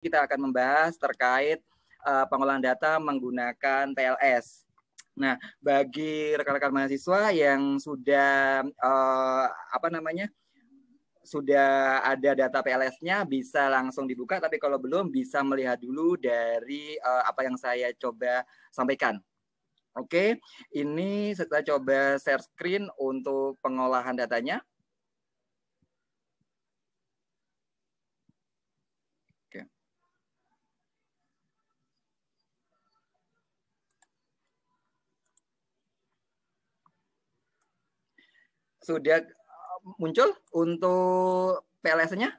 kita akan membahas terkait pengolahan data menggunakan PLS. Nah, bagi rekan-rekan mahasiswa yang sudah sudah ada data PLS-nya bisa langsung dibuka, tapi kalau belum bisa melihat dulu dari apa yang saya coba sampaikan. Oke, ini saya coba share screen untuk pengolahan datanya. Oke. Sudah muncul untuk PLS-nya?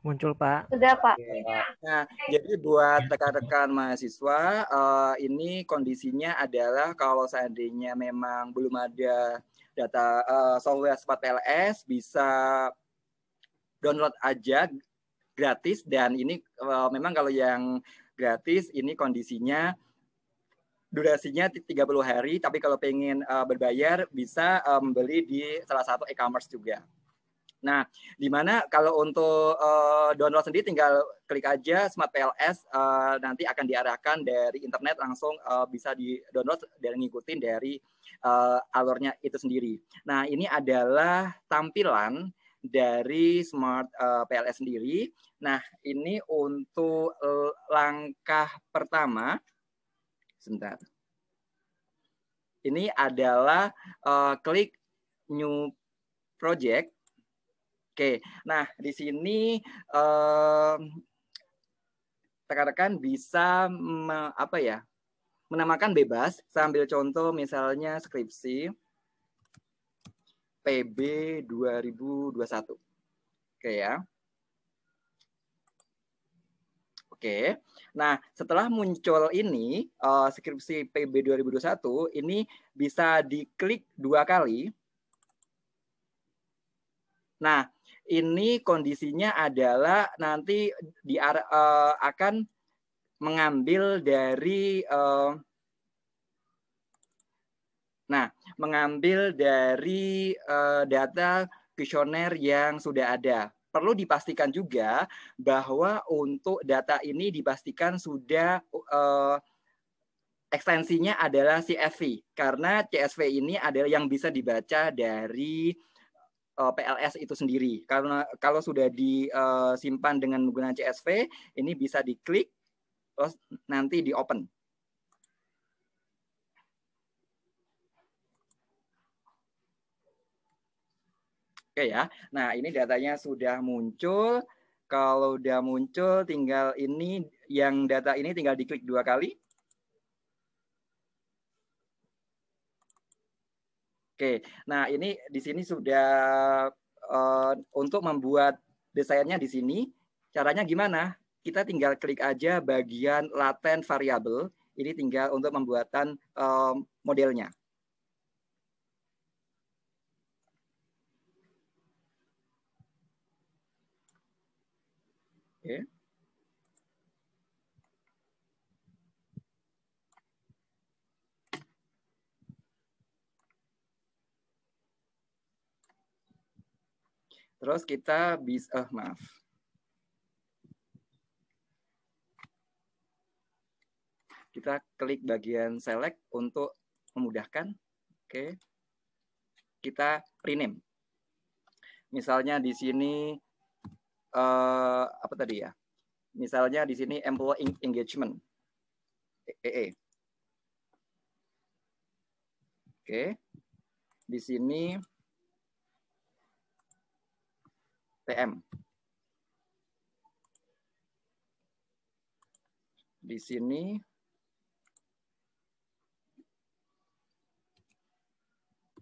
Muncul, Pak. Sudah, Pak. Nah, jadi buat rekan-rekan mahasiswa, ini kondisinya adalah kalau seandainya memang belum ada data software Smart PLS, bisa download aja gratis, dan ini memang kalau yang gratis ini kondisinya durasinya 30 hari, tapi kalau pengen berbayar bisa membeli di salah satu e-commerce juga. Nah, di mana kalau untuk download sendiri tinggal klik aja Smart PLS, nanti akan diarahkan dari internet langsung bisa di-download dan ngikutin dari alurnya itu sendiri. Nah, ini adalah tampilan dari Smart PLS sendiri. Nah, ini untuk langkah pertama. Sebentar. Ini adalah klik New Project. Oke, nah di sini rekan-rekan bisa menamakan bebas, sambil contoh misalnya skripsi PB 2021. Oke ya. Oke, nah setelah muncul ini skripsi PB 2021 ini bisa diklik 2 kali. Nah, ini kondisinya adalah nanti akan mengambil dari data kuesioner yang sudah ada. Perlu dipastikan juga bahwa untuk data ini dipastikan sudah ekstensinya adalah CSV, karena CSV ini adalah yang bisa dibaca dari PLS itu sendiri. Karena kalau sudah disimpan dengan menggunakan CSV, ini bisa diklik, terus nanti di open. Oke ya, nah ini datanya sudah muncul. Kalau udah muncul, tinggal ini yang data ini tinggal diklik 2 kali. Oke, nah ini di sini sudah untuk membuat desainnya di sini. Caranya gimana? Kita tinggal klik aja bagian latent variable. Ini tinggal untuk membuatan modelnya. Oke. Terus kita bisa, maaf. Kita klik bagian select untuk memudahkan. Oke. Kita rename. Misalnya di sini apa tadi ya? Misalnya di sini employee engagement. EE. Oke. Di sini TM. Di sini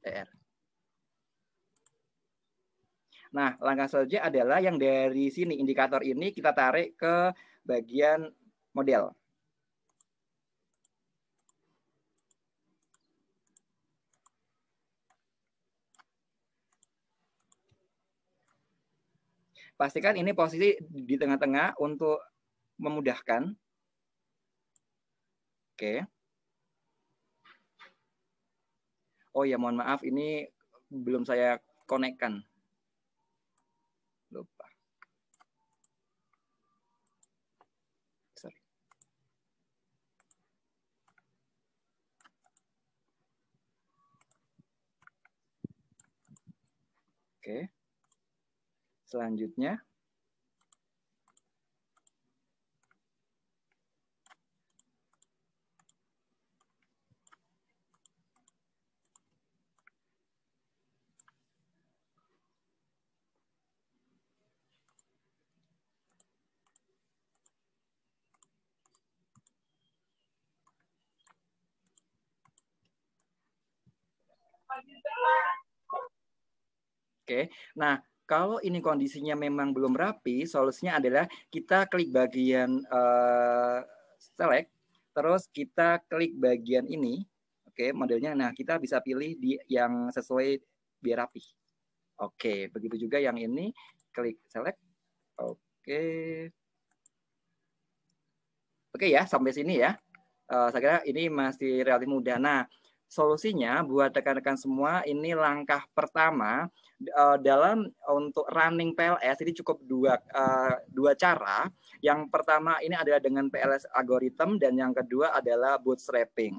TR. Nah, langkah selanjutnya adalah yang dari sini, indikator ini kita tarik ke bagian model. Pastikan ini posisi di tengah-tengah untuk memudahkan. Oke. Oh ya, mohon maaf, ini belum saya konekkan. Lupa. Selanjutnya. Oke, nah kalau ini kondisinya memang belum rapi, solusinya adalah kita klik bagian select, terus kita klik bagian ini, oke, modelnya. Nah, kita bisa pilih di yang sesuai biar rapi. Oke, begitu juga yang ini, klik select. Oke, oke ya, sampai sini ya. Saya kira ini masih relatif mudah. Nah, solusinya buat rekan-rekan semua, ini langkah pertama dalam untuk running PLS ini cukup dua cara. Yang pertama ini adalah dengan PLS algorithm dan yang kedua adalah bootstrapping.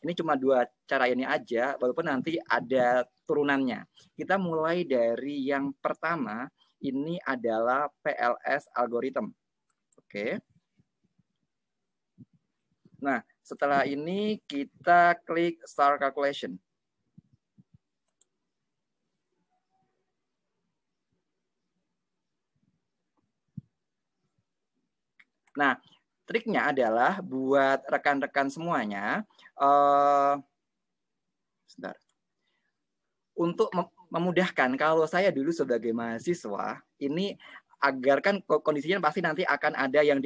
Ini cuma dua cara ini aja, walaupun nanti ada turunannya. Kita mulai dari yang pertama, ini adalah PLS algorithm. Oke. Nah, setelah ini kita klik Start Calculation. Nah, triknya adalah buat rekan-rekan semuanya, sebentar. Untuk memudahkan, kalau saya dulu sebagai mahasiswa, ini agar kan kondisinya pasti nanti akan ada yang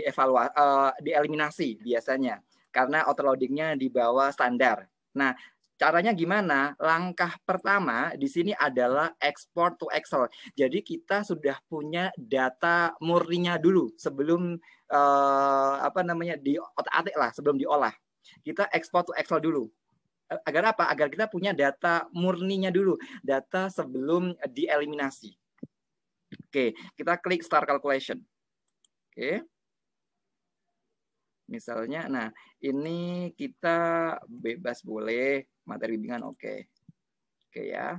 dieliminasi biasanya, karena autoloadingnya di bawah standar. Nah, caranya gimana? Langkah pertama di sini adalah export to Excel. Jadi kita sudah punya data murninya dulu sebelum diotak-atik lah, sebelum diolah. Kita export to Excel dulu. Agar apa? Agar kita punya data murninya dulu, data sebelum dieliminasi. Oke, kita klik Start Calculation. Oke. Misalnya, nah ini kita bebas boleh, materi bimbingan oke. Oke ya.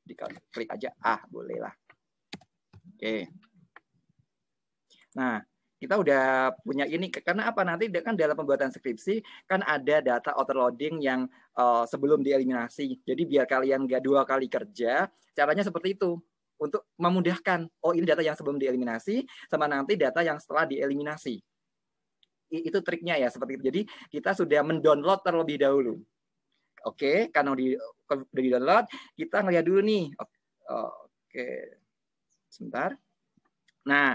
Diklik aja, boleh lah. Oke. Nah, kita udah punya ini, karena apa? Nanti kan dalam pembuatan skripsi, kan ada data autoloading yang sebelum dieliminasi. Jadi biar kalian nggak dua kali kerja, caranya seperti itu. Untuk memudahkan, oh ini data yang sebelum dieliminasi, sama nanti data yang setelah dieliminasi. Itu triknya ya, seperti itu. Jadi kita sudah mendownload terlebih dahulu. Oke, karena udah di-download, kita ngeliat dulu nih. Oke, sebentar. Nah,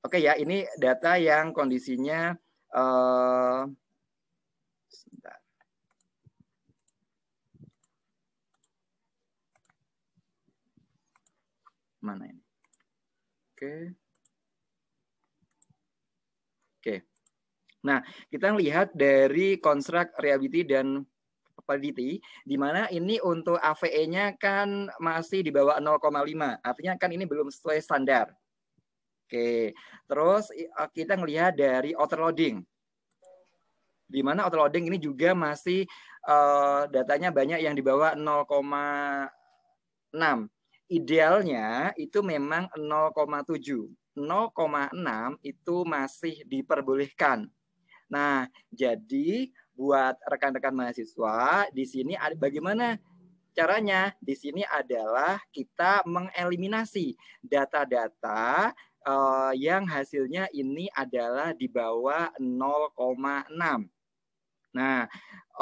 oke ya, ini data yang kondisinya sebentar. Mana ini? Oke. Nah, kita lihat dari construct reliability dan validity, di mana ini untuk AVE-nya kan masih di bawah 0,5. Artinya kan ini belum sesuai standar. Oke, terus kita melihat dari autoloading, di mana autoloading ini juga masih datanya banyak yang di bawah 0,6. Idealnya itu memang 0,7. 0,6 itu masih diperbolehkan. Nah, jadi buat rekan-rekan mahasiswa, di sini bagaimana caranya? Di sini adalah kita mengeliminasi data-data yang hasilnya ini adalah di bawah 0,6. Nah,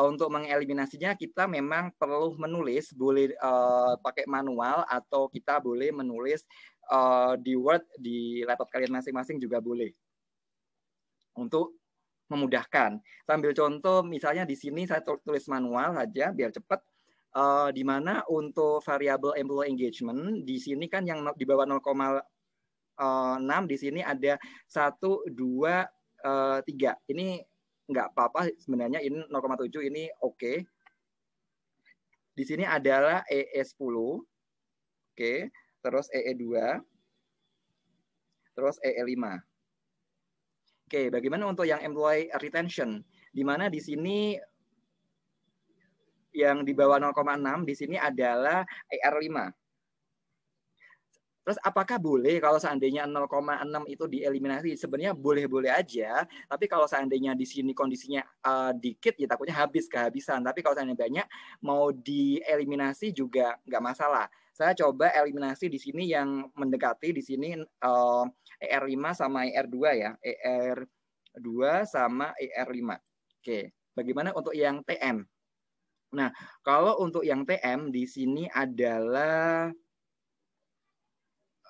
untuk mengeliminasinya kita memang perlu menulis, boleh pakai manual atau kita boleh menulis di Word di laptop kalian masing-masing juga boleh. Untuk memudahkan. Sambil contoh, misalnya di sini saya tulis manual saja biar cepat. Di mana untuk variabel employee engagement di sini kan yang di bawah 0,6 di sini ada 1, 2, 3. Ini nggak apa-apa sebenarnya, ini 0,7 ini oke. Di sini adalah EE10, oke, terus EE2, terus EE5. Oke, bagaimana untuk yang employee retention? Di mana di sini yang di bawah 0,6 di sini adalah ER5. Terus apakah boleh kalau seandainya 0,6 itu dieliminasi? Sebenarnya boleh-boleh aja, tapi kalau seandainya di sini kondisinya dikit, ya takutnya kehabisan. Tapi kalau seandainya banyak, mau dieliminasi juga nggak masalah. Saya coba eliminasi di sini yang mendekati di sini ER5 sama ER2 ya, ER2 sama ER5. Oke, bagaimana untuk yang TM? Nah, kalau untuk yang TM di sini adalah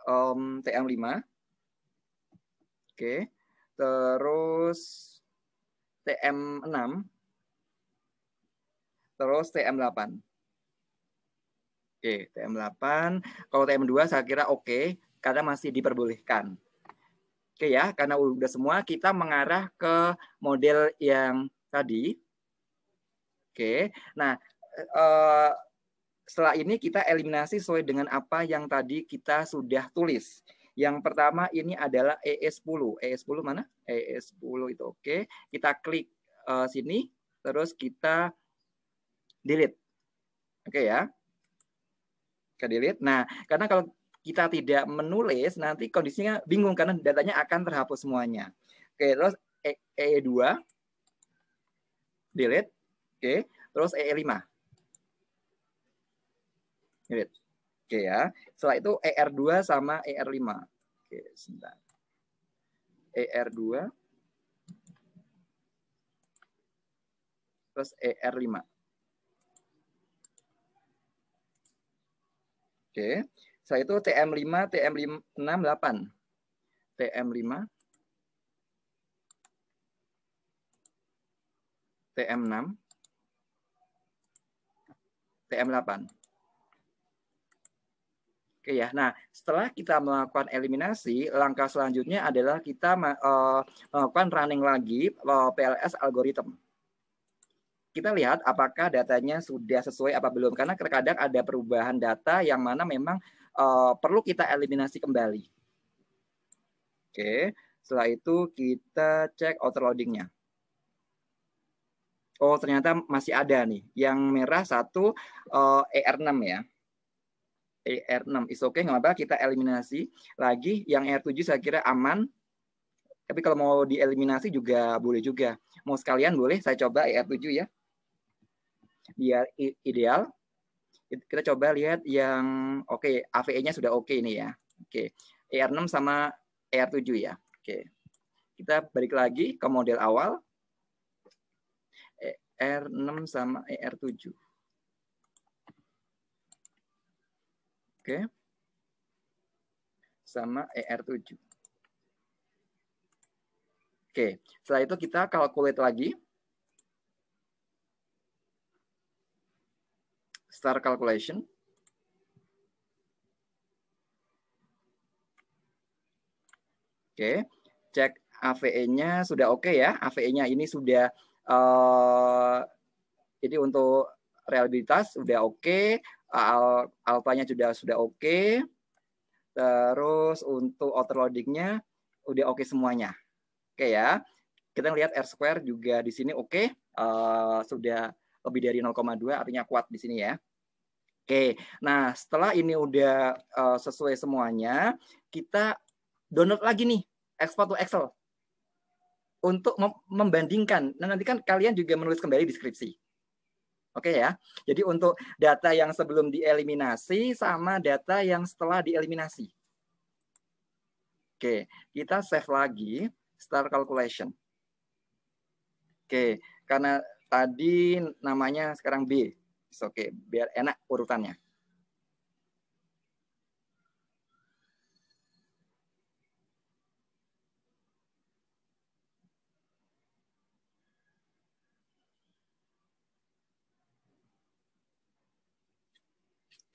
TM5. Oke. Terus TM6. Terus TM8. Oke, TM8. Kalau TM2 saya kira oke, karena masih diperbolehkan. Oke ya, karena udah semua kita mengarah ke model yang tadi. Oke. Nah, setelah ini kita eliminasi sesuai dengan apa yang tadi kita sudah tulis. Yang pertama ini adalah EE10. EE10 mana? EE10 itu oke. Kita klik sini, terus kita delete. Oke ya. Kita delete. Nah, karena kalau kita tidak menulis, nanti kondisinya bingung karena datanya akan terhapus semuanya. Oke, terus EE2, delete. Oke, terus EE5. Oke ya. Setelah itu ER2 sama ER5. Oke, sebentar. ER2 terus ER5. Oke. Setelah itu TM5, TM6, 8. TM5, TM6, TM8. Oke ya. Nah, setelah kita melakukan eliminasi, langkah selanjutnya adalah kita melakukan running lagi PLS algorithm. Kita lihat apakah datanya sudah sesuai apa belum. Karena terkadang ada perubahan data yang mana memang perlu kita eliminasi kembali. Oke, setelah itu kita cek autoloading-nya. Oh, ternyata masih ada nih. Yang merah satu ER6 ya. ER6 is okay, nggak apa-apa, kita eliminasi lagi. Yang ER7 saya kira aman, tapi kalau mau dieliminasi juga boleh juga. Mau sekalian boleh, saya coba ER7 ya, biar ideal. Kita coba lihat yang oke, AVE-nya sudah oke ini ya. Oke, ER6 sama ER7 ya. Oke, kita balik lagi ke model awal, ER6 sama ER7. Oke, sama ER7. Oke, setelah itu kita calculate lagi. Start calculation. Oke, cek AVE-nya sudah oke ya. AVE-nya ini sudah, jadi untuk reliabilitas sudah oke, alfanya sudah oke. Terus untuk overloading-nya udah oke semuanya. Oke ya. Kita lihat R-square juga di sini oke. Sudah lebih dari 0,2 artinya kuat di sini ya. Oke. Nah, setelah ini udah sesuai semuanya, kita download lagi nih export to Excel untuk membandingkan. Nah, nanti kan kalian juga menulis kembali deskripsi. Oke ya. Jadi untuk data yang sebelum dieliminasi sama data yang setelah dieliminasi. Oke, kita save lagi, start calculation. Oke, karena tadi namanya sekarang B. Oke, biar enak urutannya.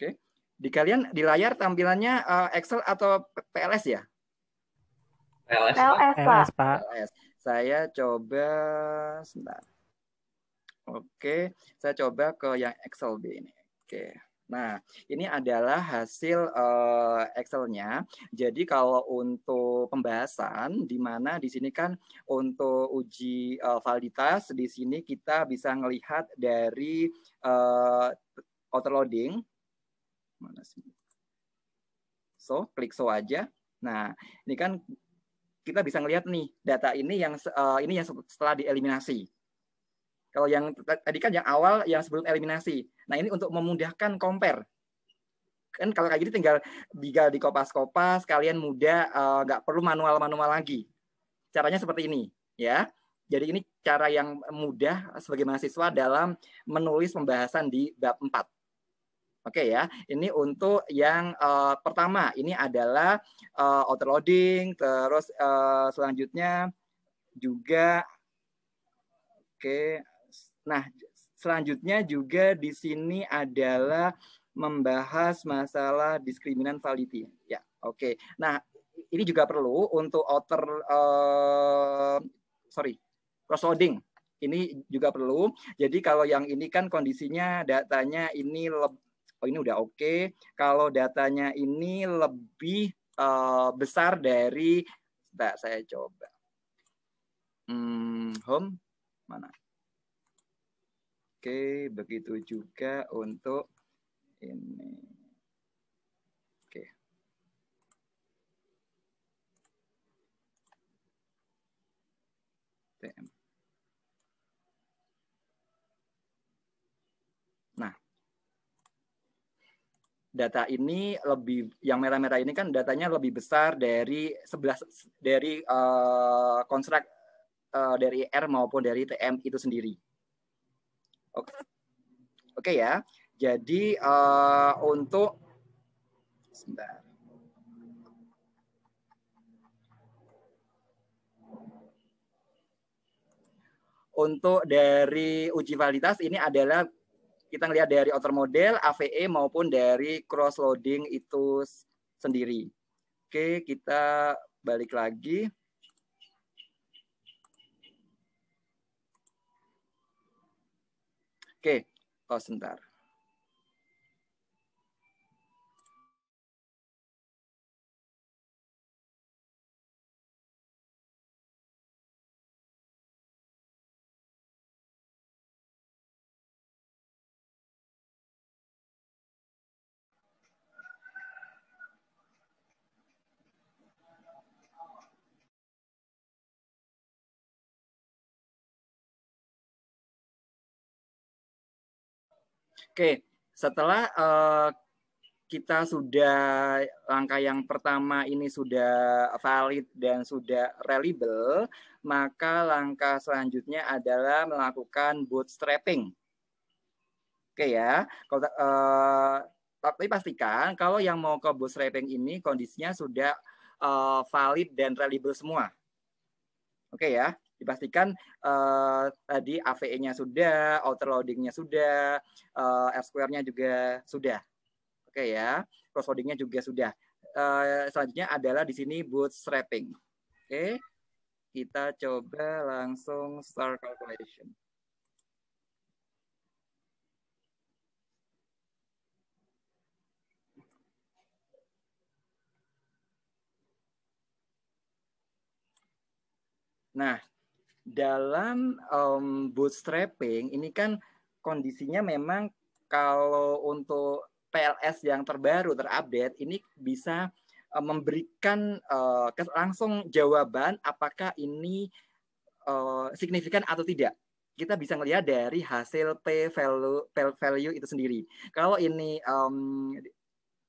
Oke, di kalian di layar tampilannya Excel atau PLS ya? PLS, Pak. PLS. Saya coba sebentar. Oke, saya coba ke yang Excel B ini. Oke. Nah, ini adalah hasil Excel-nya. Jadi kalau untuk pembahasan, di mana di sini kan untuk uji validitas, di sini kita bisa melihat dari autoloading. Mana sih? klik show aja. Nah, ini kan kita bisa ngelihat nih data ini yang setelah dieliminasi. Kalau yang tadi kan yang awal yang sebelum eliminasi. Nah, ini untuk memudahkan compare. Kan kalau kayak gini tinggal di kopas-kopas, kalian mudah, nggak perlu manual-manual lagi. Caranya seperti ini, ya. Jadi ini cara yang mudah sebagai mahasiswa dalam menulis pembahasan di bab 4. Oke ya, ini untuk yang pertama, ini adalah autoloading, terus selanjutnya juga, oke. Nah, selanjutnya juga di sini adalah membahas masalah diskriminan validity. Ya, oke. Nah, ini juga perlu untuk cross-loading. Ini juga perlu. Jadi kalau yang ini kan kondisinya datanya ini ini udah oke. Kalau datanya ini lebih besar dari, saya coba. Home mana? Oke, begitu juga untuk ini. Oke. TM. Nah, data ini lebih, yang merah-merah ini kan datanya lebih besar dari 11 dari konstruk dari R maupun dari TM itu sendiri. Oke ya. Jadi untuk sebentar. Untuk dari uji validitas ini adalah kita lihat dari outer model, AVE maupun dari cross loading itu sendiri. Oke, kita balik lagi. Oke, sebentar. Oke, setelah kita sudah langkah yang pertama ini sudah valid dan sudah reliable, maka langkah selanjutnya adalah melakukan bootstrapping. Oke ya, tapi pastikan kalau yang mau ke bootstrapping ini kondisinya sudah valid dan reliable semua. Oke ya, dipastikan tadi AVE-nya sudah, outer loading-nya sudah, R-square-nya juga sudah. Oke ya, cross loading-nya juga sudah. Selanjutnya adalah di sini bootstrapping. Oke, kita coba langsung start calculation. Nah, dalam bootstrapping ini kan kondisinya memang kalau untuk PLS yang terbaru terupdate ini bisa memberikan langsung jawaban apakah ini signifikan atau tidak. Kita bisa melihat dari hasil P value itu sendiri. Kalau ini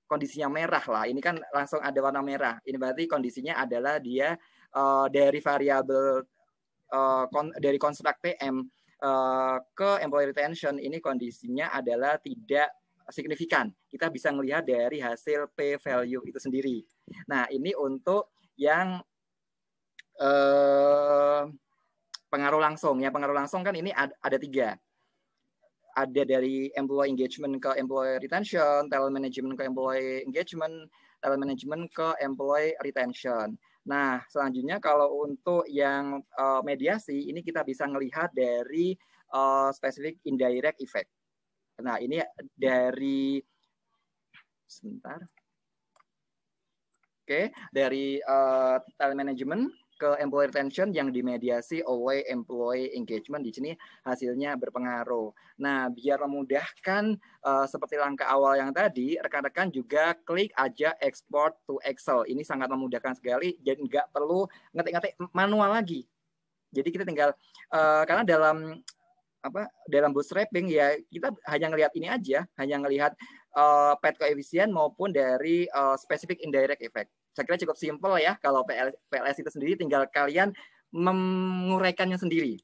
kondisinya merah lah, ini kan langsung ada warna merah. Ini berarti kondisinya adalah dia dari variabel dari konstruk TM ke employee retention ini kondisinya adalah tidak signifikan. Kita bisa melihat dari hasil P value itu sendiri. Nah, ini untuk yang pengaruh langsung. Ya, pengaruh langsung kan ini ada 3. Ada dari employee engagement ke employee retention, talent management ke employee engagement, talent management ke employee retention. Nah, selanjutnya kalau untuk yang mediasi, ini kita bisa melihat dari specific indirect effect. Nah, ini dari, sebentar. Oke, dari talent management ke employee retention yang dimediasi oleh employee engagement. Di sini hasilnya berpengaruh. Nah, biar memudahkan seperti langkah awal yang tadi, rekan-rekan juga klik aja export to Excel. Ini sangat memudahkan sekali, jadi nggak perlu ngetik-ngetik manual lagi. Jadi kita tinggal karena dalam bootstrapping ya kita hanya ngelihat ini aja, hanya ngelihat path coefficient maupun dari specific indirect effect. Saya kira cukup simpel ya, kalau PLS itu sendiri tinggal kalian menguraikannya sendiri.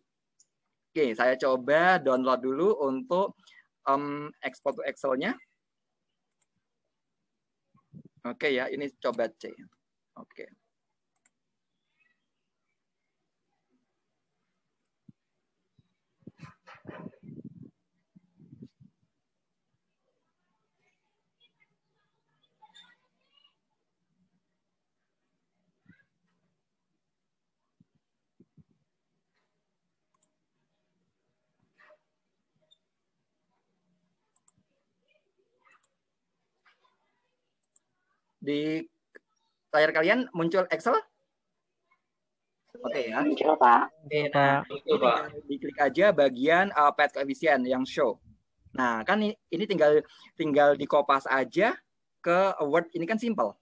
Oke, saya coba download dulu untuk export to Excel-nya. Oke ya, ini coba C. Oke. Di layar kalian muncul Excel? Oke ya. Muncul, Pak. Oke, nah, diklik aja bagian path coefficient yang show. Nah, kan ini tinggal dikopas aja ke Word. Ini kan simple.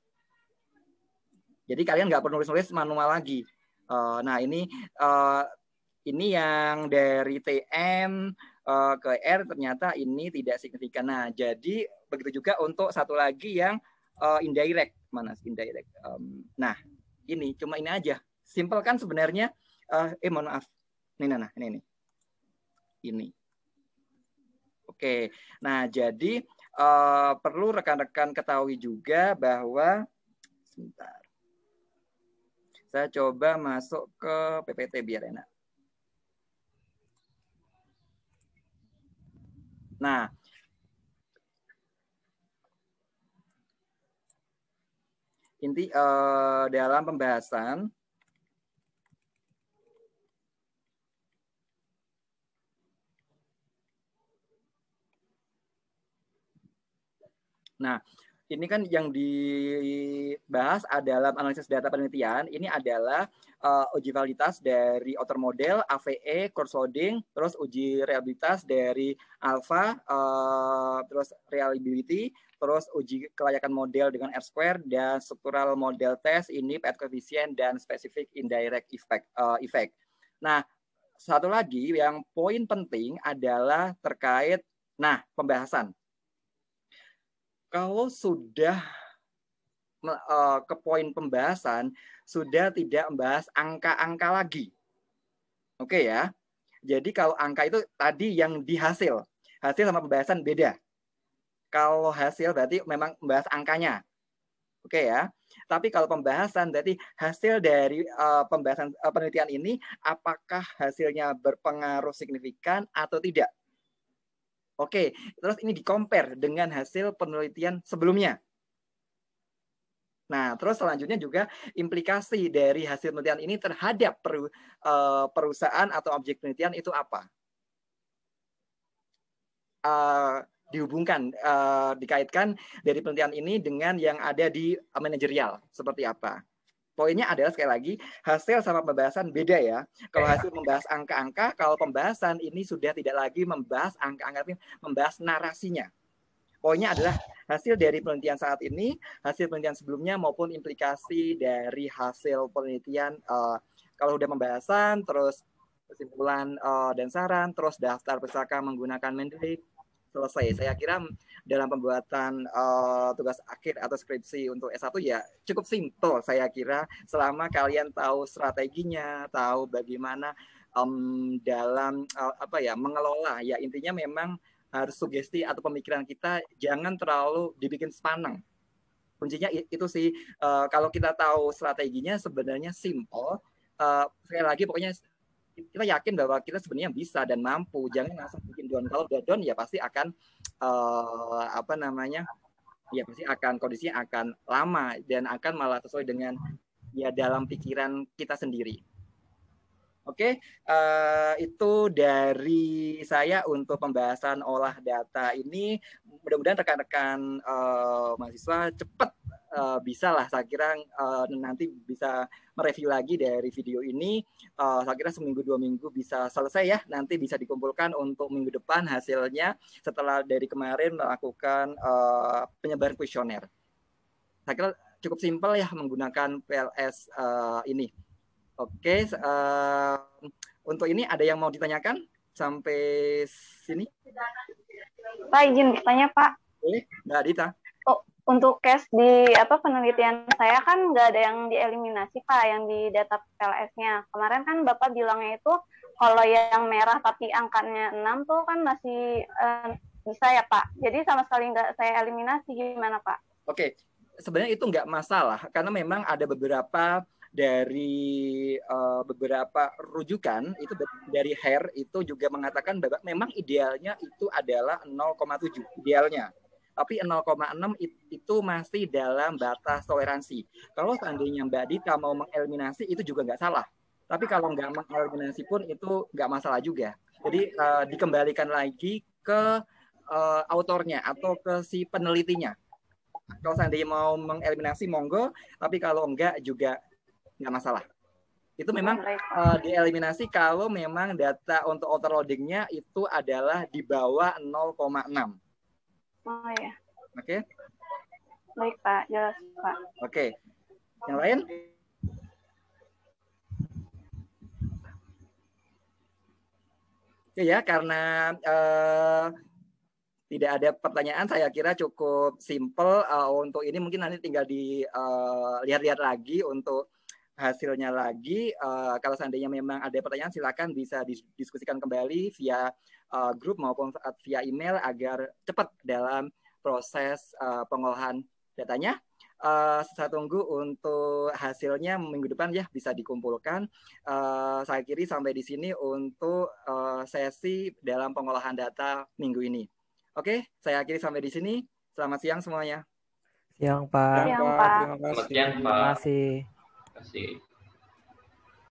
Jadi kalian nggak perlu nulis manual lagi. Nah, ini yang dari TM ke R ternyata ini tidak signifikan. Nah, jadi begitu juga untuk satu lagi yang indirect. Mana indirect? Nah, ini cuma ini aja. Simple kan sebenarnya. Mohon maaf. Ini. Ini. Oke. Nah, jadi perlu rekan-rekan ketahui juga bahwa sebentar. Saya coba masuk ke PPT biar enak. Nah, inti dalam pembahasan nah, ini kan yang dibahas adalah analisis data penelitian. Ini adalah uji validitas dari outer model, AVE, course loading, terus uji reliabilitas dari alpha, terus reliability, terus uji kelayakan model dengan R-square, dan structural model test, ini path coefficient, dan specific indirect effect. Nah, satu lagi yang poin penting adalah terkait, pembahasan. Kalau sudah ke poin pembahasan, sudah tidak membahas angka-angka lagi. Oke ya. Jadi kalau angka itu tadi yang di hasil sama pembahasan beda. Kalau hasil berarti memang membahas angkanya. Oke ya. Tapi kalau pembahasan berarti hasil dari pembahasan penelitian ini, apakah hasilnya berpengaruh signifikan atau tidak? Oke, terus ini di-compare dengan hasil penelitian sebelumnya. Nah, terus selanjutnya juga implikasi dari hasil penelitian ini terhadap perusahaan atau objek penelitian itu apa? Dihubungkan, dikaitkan dari penelitian ini dengan yang ada di manajerial, seperti apa? Poinnya adalah sekali lagi, hasil sama pembahasan beda ya. Kalau hasil membahas angka-angka, kalau pembahasan ini sudah tidak lagi membahas angka-angka, tapi membahas narasinya. Poinnya adalah hasil dari penelitian saat ini, hasil penelitian sebelumnya, maupun implikasi dari hasil penelitian. Kalau sudah pembahasan, terus kesimpulan dan saran, terus daftar pusaka menggunakan Mendeley, selesai. Saya kira dalam pembuatan tugas akhir atau skripsi untuk S1 ya cukup simpel saya kira, selama kalian tahu strateginya, tahu bagaimana dalam mengelola ya, intinya memang harus sugesti atau pemikiran kita jangan terlalu dibikin sepaneng. Kuncinya itu sih, kalau kita tahu strateginya sebenarnya simple. Sekali lagi pokoknya kita yakin bahwa kita sebenarnya bisa dan mampu. Jangan langsung bikin down. Kalau udah down ya pasti akan pasti akan kondisinya akan lama dan akan malah sesuai dengan ya dalam pikiran kita sendiri. Oke, itu dari saya untuk pembahasan olah data ini. Mudah-mudahan rekan-rekan mahasiswa cepat bisa lah, saya kira nanti bisa mereview lagi dari video ini. Saya kira seminggu 2 minggu bisa selesai ya, nanti bisa dikumpulkan untuk minggu depan hasilnya setelah dari kemarin melakukan penyebaran kuesioner. Saya kira cukup simpel ya menggunakan PLS ini. Oke, untuk ini ada yang mau ditanyakan sampai sini? Pak, izin bertanya, Pak. Boleh, Mbak Dita. Untuk case di penelitian saya kan nggak ada yang dieliminasi, Pak, yang di data PLS-nya. Kemarin kan Bapak bilangnya itu kalau yang merah tapi angkanya 6 tuh kan masih bisa ya, Pak. Jadi sama sekali nggak saya eliminasi, gimana, Pak? Oke, sebenarnya itu nggak masalah karena memang ada beberapa dari beberapa rujukan itu dari HAIR itu juga mengatakan bahwa memang idealnya itu adalah 0,7 idealnya. Tapi 0,6 itu masih dalam batas toleransi. Kalau seandainya Mbak Dita mau mengeliminasi itu juga nggak salah. Tapi kalau nggak mengeliminasi pun itu nggak masalah juga. Jadi dikembalikan lagi ke autornya atau ke si penelitinya. Kalau seandainya mau mengeliminasi monggo, tapi kalau enggak juga nggak masalah. Itu memang dieliminasi kalau memang data untuk overloadingnya itu adalah di bawah 0,6. Oh ya. Oke. Baik, Pak. Jelas, Pak. Oke. Yang lain? Ya, karena tidak ada pertanyaan, saya kira cukup simple untuk ini. Mungkin nanti tinggal dilihat-lihat lagi untuk hasilnya lagi. Kalau seandainya memang ada pertanyaan, silakan bisa didiskusikan kembali via grup maupun via email agar cepat dalam proses pengolahan datanya. Saya tunggu untuk hasilnya minggu depan ya bisa dikumpulkan. Saya kira sampai di sini untuk sesi dalam pengolahan data minggu ini. Oke, saya akhiri sampai di sini. Selamat siang semuanya. Siang, Pak. Siang, Pak. Selamat siang, Pak. Terima kasih. Terima kasih.